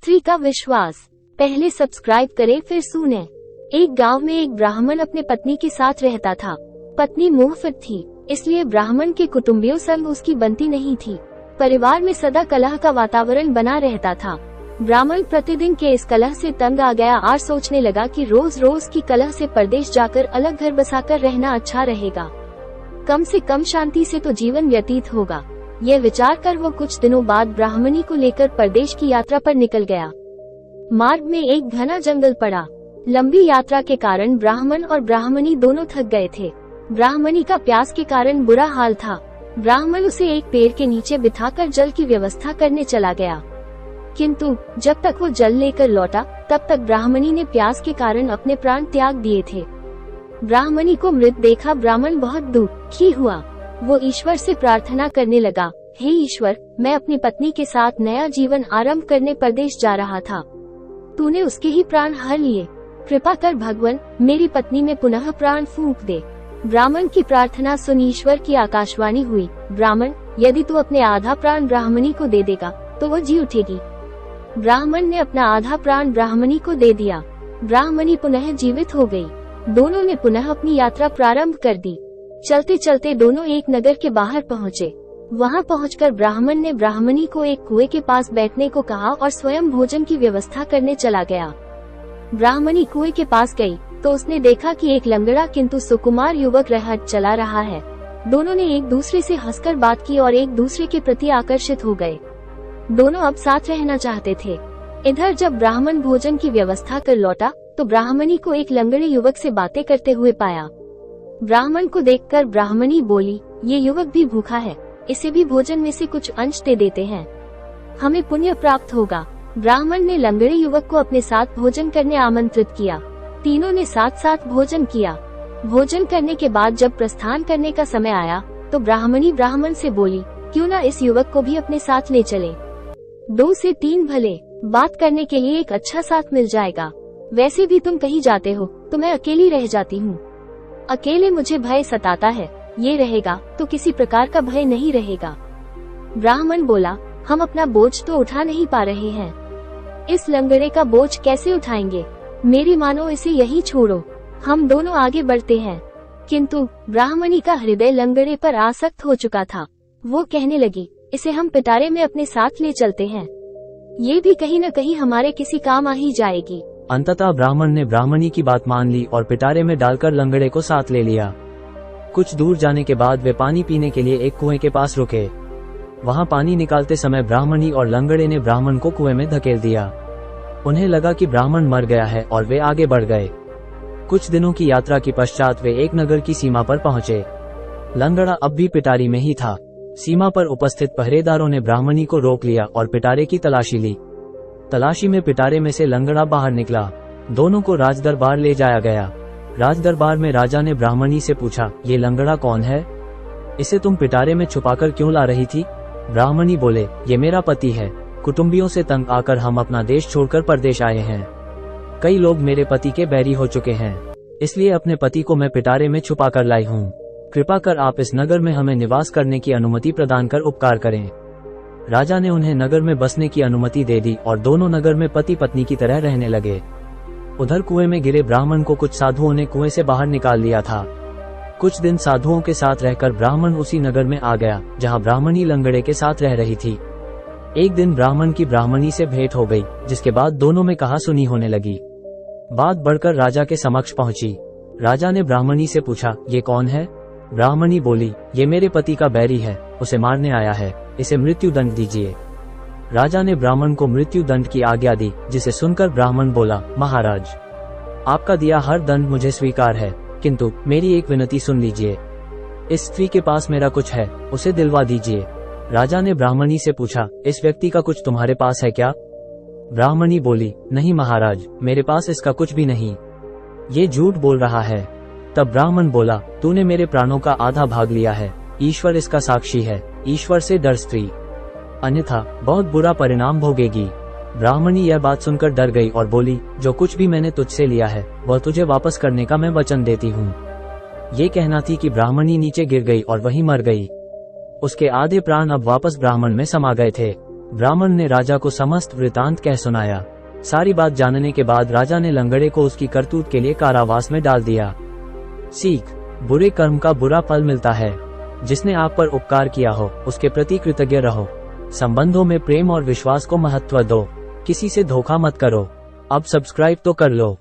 स्त्री का विश्वास। पहले सब्सक्राइब करें फिर सुने। एक गांव में एक ब्राह्मण अपने पत्नी के साथ रहता था। पत्नी मुंहफट थी, इसलिए ब्राह्मण के कुटुंबियों संग उसकी बनती नहीं थी। परिवार में सदा कलह का वातावरण बना रहता था। ब्राह्मण प्रतिदिन के इस कलह से तंग आ गया और सोचने लगा कि रोज रोज की कलह से परदेश जाकर अलग घर बसाकर रहना अच्छा रहेगा। कम से कम शांति से तो जीवन व्यतीत होगा। यह विचार कर वो कुछ दिनों बाद ब्राह्मणी को लेकर परदेश की यात्रा पर निकल गया। मार्ग में एक घना जंगल पड़ा। लंबी यात्रा के कारण ब्राह्मण और ब्राह्मणी दोनों थक गए थे। ब्राह्मणी का प्यास के कारण बुरा हाल था। ब्राह्मण उसे एक पेड़ के नीचे बिठाकर जल की व्यवस्था करने चला गया, किंतु जब तक वो जल लेकर लौटा तब तक ब्राह्मणी ने प्यास के कारण अपने प्राण त्याग दिए थे। ब्राह्मणी को मृत देखा ब्राह्मण बहुत दुखी हुआ। वो ईश्वर से प्रार्थना करने लगा, हे ईश्वर, मैं अपनी पत्नी के साथ नया जीवन आरंभ करने परदेश जा रहा था। तूने उसके ही प्राण हर लिए। कृपा कर भगवान, मेरी पत्नी में पुनः प्राण फूंक दे। ब्राह्मण की प्रार्थना सुन ईश्वर की आकाशवाणी हुई, ब्राह्मण, यदि तू अपने आधा प्राण ब्राह्मणी को दे देगा तो वो जी उठेगी। ब्राह्मण ने अपना आधा प्राण ब्राह्मणी को दे दिया। ब्राह्मणी पुनः जीवित हो गई। दोनों ने पुनः अपनी यात्रा प्रारंभ कर दी। चलते चलते दोनों एक नगर के बाहर पहुँचे। वहाँ पहुंचकर ब्राह्मण ने ब्राह्मणी को एक कुएं के पास बैठने को कहा और स्वयं भोजन की व्यवस्था करने चला गया। ब्राह्मणी कुएं के पास गई तो उसने देखा कि एक लंगड़ा किंतु सुकुमार युवक रहट चला रहा है। दोनों ने एक दूसरे से हंसकर बात की और एक दूसरे के प्रति आकर्षित हो गए। दोनों अब साथ रहना चाहते थे। इधर जब ब्राह्मण भोजन की व्यवस्था कर लौटा तो ब्राह्मणी को एक लंगड़े युवक से बातें करते हुए पाया। ब्राह्मण को देखकर ब्राह्मणी बोली, ये युवक भी भूखा है, इसे भी भोजन में से कुछ अंश दे देते हैं, हमें पुण्य प्राप्त होगा। ब्राह्मण ने लंगड़े युवक को अपने साथ भोजन करने आमंत्रित किया। तीनों ने साथ साथ भोजन किया। भोजन करने के बाद जब प्रस्थान करने का समय आया तो ब्राह्मणी ब्राह्मण से बोली, क्यों न इस युवक को भी अपने साथ ले चले। 2 से 3 भले, बात करने के लिए एक अच्छा साथ मिल जाएगा। वैसे भी तुम कहीं जाते हो तो मैं अकेली रह जाती हूँ। अकेले मुझे भय सताता है, ये रहेगा तो किसी प्रकार का भय नहीं रहेगा। ब्राह्मण बोला, हम अपना बोझ तो उठा नहीं पा रहे हैं, इस लंगड़े का बोझ कैसे उठाएंगे। मेरी मानो इसे यहीं छोड़ो, हम दोनों आगे बढ़ते हैं। किंतु ब्राह्मणी का हृदय लंगड़े पर आसक्त हो चुका था। वो कहने लगी, इसे हम पिटारे में अपने साथ ले चलते हैं, ये भी कहीं न कहीं हमारे किसी काम आ ही जाएगी। अंततः ब्राह्मण ने ब्राह्मणी की बात मान ली और पिटारे में डालकर लंगड़े को साथ ले लिया। कुछ दूर जाने के बाद वे पानी पीने के लिए एक कुएं के पास रुके। वहां पानी निकालते समय ब्राह्मणी और लंगड़े ने ब्राह्मण को कुएं में धकेल दिया। उन्हें लगा कि ब्राह्मण मर गया है और वे आगे बढ़ गए। कुछ दिनों की यात्रा के पश्चात वे एक नगर की सीमा पर पहुंचे। लंगड़ा अब भी पिटारी में ही था। सीमा पर उपस्थित पहरेदारों ने ब्राह्मणी को रोक लिया और पिटारे की तलाशी ली। तलाशी में पिटारे में से लंगड़ा बाहर निकला। दोनों को राजदरबार ले जाया गया। राजदरबार में राजा ने ब्राह्मणी से पूछा, ये लंगड़ा कौन है, इसे तुम पिटारे में छुपाकर क्यों ला रही थी। ब्राह्मणी बोले, ये मेरा पति है, कुटुंबियों से तंग आकर हम अपना देश छोड़कर परदेश आए हैं। कई लोग मेरे पति के बैरी हो चुके हैं, इसलिए अपने पति को मैं पिटारे में छुपा कर लाई हूँ। कृपा कर आप इस नगर में हमें निवास करने की अनुमति प्रदान कर उपकार करें। राजा ने उन्हें नगर में बसने की अनुमति दे दी और दोनों नगर में पति पत्नी की तरह रहने लगे। उधर कुएं में गिरे ब्राह्मण को कुछ साधुओं ने कुएं से बाहर निकाल लिया था। कुछ दिन साधुओं के साथ रहकर ब्राह्मण उसी नगर में आ गया जहां ब्राह्मणी लंगड़े के साथ रह रही थी। एक दिन ब्राह्मण की ब्राह्मणी से भेंट हो गई, जिसके बाद दोनों में कहा सुनी होने लगी। बात बढ़कर राजा के समक्ष पहुंची। राजा ने ब्राह्मणी से पूछा, ये कौन है। ब्राह्मणी बोली, ये मेरे पति का बैरी है, उसे मारने आया है, इसे मृत्यु दंड दीजिए। राजा ने ब्राह्मण को मृत्यु दंड की आज्ञा दी, जिसे सुनकर ब्राह्मण बोला, महाराज, आपका दिया हर दंड मुझे स्वीकार है, किंतु मेरी एक विनती सुन लीजिए। इस स्त्री के पास मेरा कुछ है, उसे दिलवा दीजिए। राजा ने ब्राह्मणी से पूछा, इस व्यक्ति का कुछ तुम्हारे पास है क्या। ब्राह्मणी बोली, नहीं महाराज, मेरे पास इसका कुछ भी नहीं, ये झूठ बोल रहा है। तब ब्राह्मण बोला, तूने मेरे प्राणों का आधा भाग लिया है, ईश्वर इसका साक्षी है, ईश्वर से डर स्त्री, अन्यथा बहुत बुरा परिणाम भोगेगी। ब्राह्मणी यह बात सुनकर डर गई और बोली, जो कुछ भी मैंने तुझसे लिया है वह तुझे वापस करने का मैं वचन देती हूँ। ये कहना थी कि ब्राह्मणी नीचे गिर गई और वहीं मर गई। उसके आधे प्राण अब वापस ब्राह्मण में समा गए थे। ब्राह्मण ने राजा को समस्त वृतांत कह सुनाया। सारी बात जानने के बाद राजा ने लंगड़े को उसकी करतूत के लिए कारावास में डाल दिया। सीख: बुरे कर्म का बुरा फल मिलता है। जिसने आप पर उपकार किया हो उसके प्रति कृतज्ञ रहो। संबंधों में प्रेम और विश्वास को महत्व दो। किसी से धोखा मत करो। अब सब्सक्राइब तो कर लो।